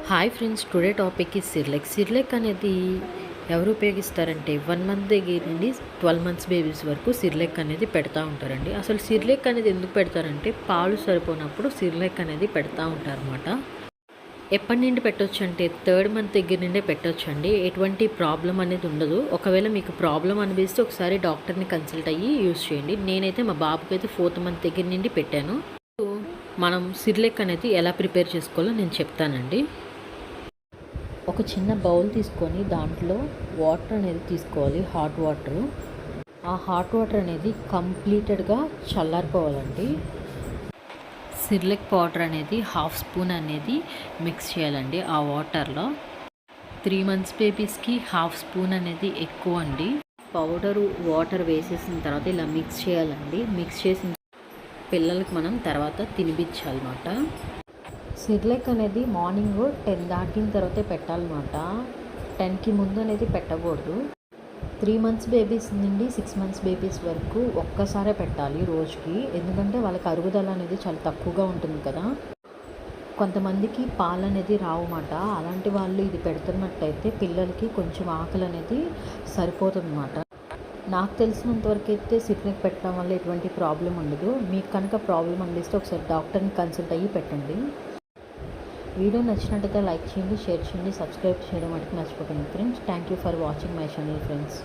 Hi friends, today topic ఈ సిర్లెక్. సిర్లెక్ అనేది ఎవరు ఉపయోగిస్తారంటే 1 మంత్ దగ్గర నుండి 12 మంత్స్ బేబీస్ వరకు సిర్లెక్ అనేది పెడతా ఉంటారండి. అసలు సిర్లెక్ అనేది ఎందుకు పెడతారంటే పాలు సరిపోనప్పుడు సిర్లెక్ అనేది పెడతా ఉంటారన్నమాట. ఎప్పటి నుండి పెట్టొచ్చు అంటే 3rd మంత్ దగ్గర నుండే పెట్టొచ్చు అండి. ఎటువంటి ప్రాబ్లం అనేది ఉండదు. ఒకవేళ మీకు ప్రాబ్లం అనిపిస్తే ఒకసారి డాక్టర్ని కన్సల్ట్ అయ్యి యూస్ చేయండి. నేనైతే మా బాబుకి అయితే 4th మంత్ దగ్గర నుండి పెట్టాను. మనం సిర్లెక్ అనేది ఎలా ప్రిపేర్ చేసుకోవాలో నేను చెప్తానండి. ఒక చిన్న బౌల్ తీసుకొని దాంట్లో వాటర్ అనేది తీసుకోవాలి, హాట్ వాటరు. ఆ హాట్ వాటర్ అనేది కంప్లీటెడ్గా చల్లారిపోవాలండి. సిర్లెక్ పౌడర్ అనేది 1/2 స్పూన్ అనేది మిక్స్ చేయాలండి ఆ వాటర్లో. 3 మంత్స్ బేబీస్కి 1/2 స్పూన్ అనేది ఎక్కువ అండి. పౌడరు వాటర్ వేసేసిన తర్వాత ఇలా మిక్స్ చేయాలండి. మిక్స్ చేసిన పిల్లలకి మనం తర్వాత తినిపించాలన్నమాట. సిర్లెక్ అనేది మార్నింగ్ 10 దాటిన తర్వాతే పెట్టాలన్నమాట. 10కి ముందు అనేది పెట్టకూడదు. 3 మంత్స్ బేబీస్ నుండి 6 మంత్స్ బేబీస్ వరకు ఒక్కసారే పెట్టాలి రోజుకి. ఎందుకంటే వాళ్ళకి అరుగుదల అనేది చాలా తక్కువగా ఉంటుంది కదా. కొంతమందికి పాలు అనేది రావన్నమాట. అలాంటి వాళ్ళు ఇది పెడుతున్నట్టయితే పిల్లలకి కొంచెం ఆకలి అనేది సరిపోతుందన్నమాట. నాకు తెలిసినంతవరకు అయితే సిర్లెక్ పెట్టడం వల్ల ఎటువంటి ప్రాబ్లం ఉండదు. మీకు కనుక ప్రాబ్లం అనిపిస్తే ఒకసారి డాక్టర్ని కన్సల్ట్ అయ్యి పెట్టండి. వీడియో నచ్చినట్టయితే లైక్ చేయండి, షేర్ చేయండి, సబ్స్క్రైబ్ చేయడం మటుకు మర్చిపోకండి friends. Thank you for watching my channel friends.